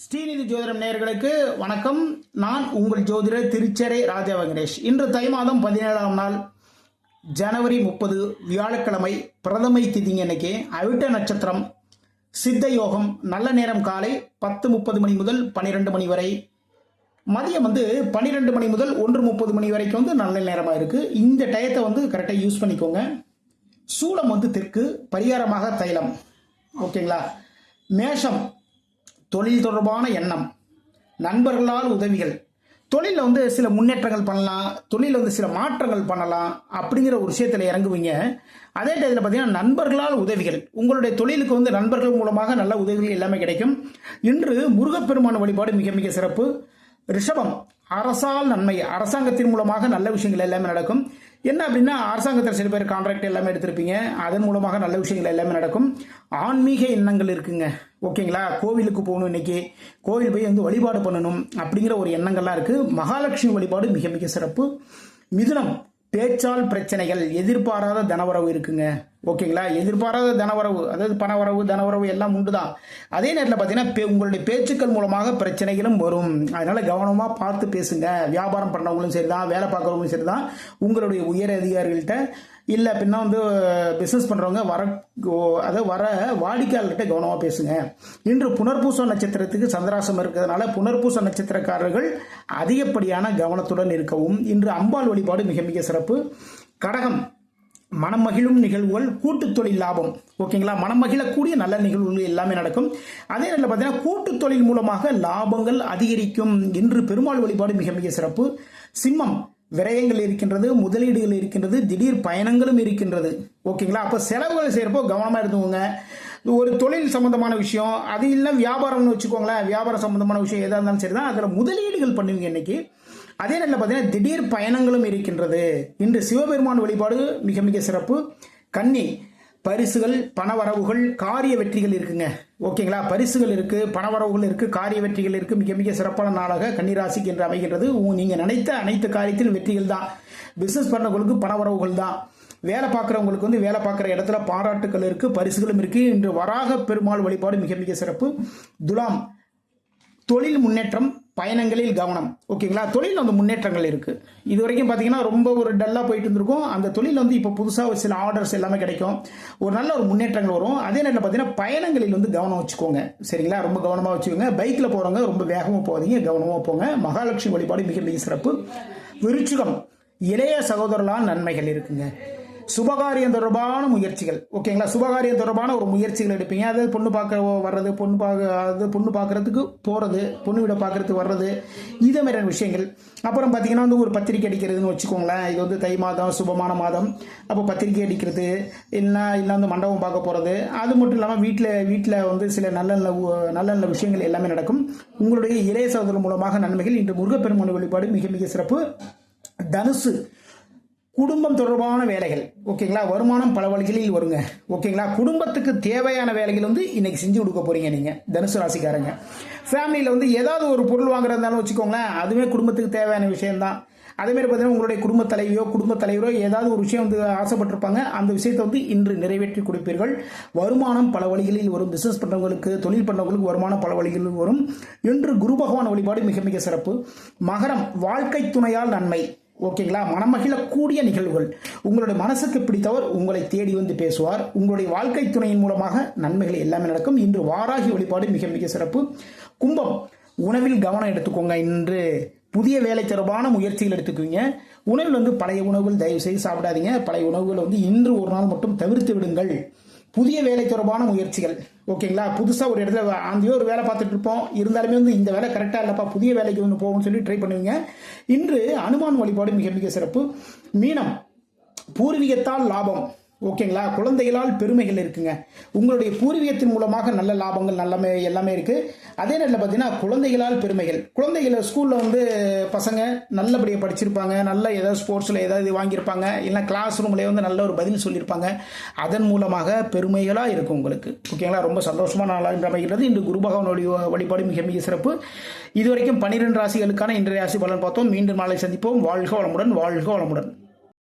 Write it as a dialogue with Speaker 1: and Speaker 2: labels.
Speaker 1: ஸ்ரீநிதி ஜோதிடம் நேயர்களுக்கு வணக்கம். நான் உங்கள் ஜோதிடர் திருச்செரை ராஜா வெங்கடேஷ். இன்று தை மாதம் 17ஆம் நாள் ஜனவரி 30 வியாழக்கிழமை, பிரதமை திதிங்க. இன்னைக்கு அவிட்ட நட்சத்திரம், சித்த யோகம், நல்ல நேரம் காலை 10:30 மணி முதல் 12 மணி வரை, மதியம் 12 மணி முதல் 1:30 மணி வரைக்கும் நல்ல நேரமாக இருக்கு. இந்த டயத்தை கரெக்டாக யூஸ் பண்ணிக்கோங்க. சூலம் தெற்கு, பரிகாரமாக தைலம். ஓகேங்களா. மேஷம், தொழில் தொடர்பான எண்ணம், நண்பர்களால் உதவிகள், தொழிலில் சில முன்னேற்றங்கள் பண்ணலாம், தொழிலில் சில மாற்றங்கள் பண்ணலாம் அப்படிங்கிற ஒரு விஷயத்தில் இறங்குவீங்க. அதே டயத்தில் பார்த்தீங்கன்னா நண்பர்களால் உதவிகள், உங்களுடைய தொழிலுக்கு நண்பர்கள் மூலமாக நல்ல உதவிகள் எல்லாமே கிடைக்கும். இன்று முருகப்பெருமான வழிபாடு மிக மிக சிறப்பு. ரிஷபம், அரசால் நன்மை, அரசாங்கத்தின் மூலமாக நல்ல விஷயங்கள் எல்லாமே நடக்கும். என்ன அப்படின்னா, அரசாங்கத்தில் சில பேர் கான்ட்ராக்ட் எல்லாமே எடுத்திருப்பீங்க, அதன் மூலமாக நல்ல விஷயங்கள் எல்லாமே நடக்கும். ஆன்மீக எண்ணங்கள் இருக்குங்க. ஓகேங்களா. கோவிலுக்கு போகணும், இன்னைக்கு கோவில் போய் வழிபாடு பண்ணணும் அப்படிங்கிற ஒரு எண்ணங்கள்லாம் இருக்கு. மகாலட்சுமி வழிபாடு மிக மிக சிறப்பு. மிதுனம், பேச்சால் பிரச்சனைகள், எதிர்பாராத தனவரவு இருக்குங்க. ஓகேங்களா. எதிர்பாராத தனவரவு, அதாவது பணவரவு தனவரவு எல்லாம் உண்டுதான். அதே நேரத்தில் பார்த்தீங்கன்னா உங்களுடைய பேச்சுக்கள் மூலமாக பிரச்சனைகளும் வரும். அதனால கவனமாக பார்த்து பேசுங்க. வியாபாரம் பண்ணுறவங்களும் சரிதான், வேலை பார்க்குறவங்களும் சரிதான், உங்களுடைய உயர் அதிகாரிகள்கிட்ட இல்லை அப்படின்னா பிஸ்னஸ் பண்ணுறவங்க வர வாடிக்கையாளர்கிட்ட கவனமாக பேசுங்க. இன்று புனர்பூச நட்சத்திரத்துக்கு சந்திராசம் இருக்கிறதுனால புனர்பூச நட்சத்திரக்காரர்கள் அதிகப்படியான கவனத்துடன் இருக்கவும். இன்று அம்பாள் வழிபாடு மிக மிக சிறப்பு. கடகம், மனம் மகிழும் நிகழ்வுகள், கூட்டு தொழில் லாபம். ஓகேங்களா. மனம் மகிழக்கூடிய நல்ல நிகழ்வுகள் எல்லாமே நடக்கும். அதே நேரத்தில் பார்த்தீங்கன்னா கூட்டு தொழில் மூலமாக லாபங்கள் அதிகரிக்கும். இன்று பெருமாள் வழிபாடு மிக மிக சிறப்பு. சிம்மம், விரயங்கள் இருக்கின்றது, முதலீடுகள் இருக்கின்றது, திடீர் பயணங்களும் இருக்கின்றது. ஓகேங்களா. அப்போ செலவுகள் செய்யறப்போ கவனமாக இருந்துவோங்க. ஒரு தொழில் சம்பந்தமான விஷயம், அது இல்லை வியாபாரம்னு வச்சுக்கோங்களேன், வியாபாரம் சம்பந்தமான விஷயம் எதாக இருந்தாலும் சரிதான், அதில் முதலீடுகள் பண்ணுவீங்க இன்னைக்கு. அதே நேரத்தில் பார்த்தீங்கன்னா திடீர் பயணங்களும் இருக்கின்றது. இன்று சிவபெருமான் வழிபாடு மிக மிக சிறப்பு. கன்னி, பரிசுகள், பணவரவுகள், காரிய வெற்றிகள் இருக்குங்க. ஓகேங்களா. பரிசுகள் இருக்கு, பணவரவுகள் இருக்கு, காரிய வெற்றிகள் இருக்கு. மிக மிக சிறப்பான நாளாக கன்னிராசிக்கு என்று அமைகின்றது. நீங்க நினைத்த அனைத்து காரியத்தில் வெற்றிகள் தான். பிசினஸ் பண்ணவங்களுக்கு பணவரவுகள் தான். வேலை பார்க்குறவங்களுக்கு வேலை பார்க்குற இடத்துல பாராட்டுகள் இருக்கு, பரிசுகளும் இருக்கு. இன்று வராக பெருமாள் வழிபாடு மிக மிக சிறப்பு. துலாம், தொழில் முன்னேற்றம், பயணங்களில் கவனம். ஓகேங்களா. தொழில் முன்னேற்றங்கள் இருக்கு. இது வரைக்கும் பார்த்தீங்கன்னா ரொம்ப ஒரு டல்லாக போயிட்டு இருந்திருக்கும். அந்த தொழில் இப்போ புதுசாக சில ஆர்டர்ஸ் எல்லாமே கிடைக்கும், ஒரு நல்ல ஒரு முன்னேற்றங்கள் வரும். அதே நேரத்தில் பார்த்தீங்கன்னா பயணங்களில் கவனம் வச்சுக்கோங்க. சரிங்களா. ரொம்ப கவனமாக வச்சுக்கோங்க. பைக்கில் போகிறவங்க ரொம்ப வேகமாக போகாதீங்க, கவனமாக போங்க. மகாலட்சுமி வழிபாடு மிக மிக சிறப்பு. விருச்சிகம், இளைய சகோதரர்களால் நன்மைகள் இருக்குங்க. சுபகாரியம் தொடர்பான முயற்சிகள். ஓகேங்களா. சுபகாரியம் தொடர்பான ஒரு முயற்சிகள் எடுப்பீங்க. அதாவது பொண்ணு பார்க்க வர்றது, பொண்ணு பார்க்கறதுக்கு போகிறது, பொண்ணு வீட பார்க்கறதுக்கு வர்றது, இதே மாதிரியான விஷயங்கள். அப்புறம் பார்த்தீங்கன்னா ஒரு பத்திரிக்கை அடிக்கிறதுன்னு வச்சுக்கோங்களேன். இது தை மாதம், சுபமான மாதம். அப்போ பத்திரிக்கை அடிக்கிறது, இல்லை மண்டபம் பார்க்க போகிறது. அது மட்டும் இல்லாமல் வீட்டில் சில நல்ல நல்ல விஷயங்கள் எல்லாமே நடக்கும். உங்களுடைய இளைய சகோதரர் மூலமாக நன்மைகள். இன்று முருகப்பெருமான் வழிபாடு மிக மிக சிறப்பு. தனுசு, குடும்பம் தொடர்பான வேலைகள். ஓகேங்களா. வருமானம் பல வழிகளில் வருங்க. ஓகேங்களா. குடும்பத்துக்கு தேவையான வேலைகள் இன்னைக்கு செஞ்சு கொடுக்க போறீங்க நீங்க தனுசு ராசிக்காரங்க. ஃபேமிலியில் ஏதாவது ஒரு பொருள் வாங்குறதாலும் வச்சுக்கோங்களேன், அதுவே குடும்பத்துக்கு தேவையான விஷயம்தான். அதே மாதிரி பார்த்தீங்கன்னா உங்களுடைய குடும்ப தலைவரோ ஏதாவது ஒரு விஷயம் ஆசைப்பட்டிருப்பாங்க, அந்த விஷயத்தை இன்று நிறைவேற்றி கொடுப்பீர்கள். வருமானம் பல வழிகளில் வரும். பிசினஸ் பண்றவங்களுக்கு, தொழில் பண்றவங்களுக்கு வருமானம் பல வழிகளில் வரும். இன்று குரு பகவான் வழிபாடு மிக மிக சிறப்பு. மகரம், வாழ்க்கை துணையால் நன்மை. ஓகேங்களா. மனமகிழக்கூடிய நிகழ்வுகள். உங்களுடைய மனசுக்கு பிடித்தவர் உங்களை தேடி பேசுவார். உங்களுடைய வாழ்க்கை துணையின் மூலமாக நன்மைகள் எல்லாமே நடக்கும். இன்று வாராகி வழிபாடு மிக மிக சிறப்பு. கும்பம், உணவில் கவனம் எடுத்துக்கோங்க. இன்று புதிய வேலை தொடர்பான முயற்சிகள் எடுத்துக்குவீங்க. உணவில் பழைய உணவுகள் தயவு செய்து சாப்பிடாதீங்க. பழைய உணவுகள் இன்று ஒரு நாள் மட்டும் தவிர்த்து விடுங்கள். புதிய வேலை தொடர்பான முயற்சிகள். ஓகேங்களா. புதுசாக ஒரு இடத்துல ஒரு வேலை பார்த்துட்டு இருப்போம், இருந்தாலுமே இந்த வேலை கரெக்டாக இல்லைப்பா, புதிய வேலைக்கு போகும்னு சொல்லி ட்ரை பண்ணுவீங்க. இன்று அனுமான் வழிபாடு மிக மிக சிறப்பு. மீனம், பூர்வீகத்தால் லாபம். ஓகேங்களா. குழந்தைகளால் பெருமைகள் இருக்குங்க. உங்களுடைய பூர்வீகத்தின் மூலமாக நல்ல லாபங்கள் எல்லாமே இருக்கு. அதே நேரத்தில் பார்த்தீங்கன்னா குழந்தைகளால் பெருமைகள். குழந்தைகள் ஸ்கூலில் பசங்க நல்லபடியாக படிச்சிருப்பாங்க, நல்ல ஏதாவது ஸ்போர்ட்ஸில் ஏதாவது வாங்கியிருப்பாங்க, இல்லை கிளாஸ் ரூம்லேயே நல்ல ஒரு பதில் சொல்லியிருப்பாங்க. அதன் மூலமாக பெருமைகளாக இருக்கும் உங்களுக்கு. ஓகேங்களா. ரொம்ப சந்தோஷமான நாளாக அமைகிறது. இன்று குரு பகவான் வழிபாடு மிக மிக சிறப்பு. இதுவரைக்கும் 12 ராசிகளுக்கான இன்றைய ராசி பலன் பார்த்தோம். மீண்டும் நாளை சந்திப்போம். வாழ்க வளமுடன், வாழ்க வளமுடன்.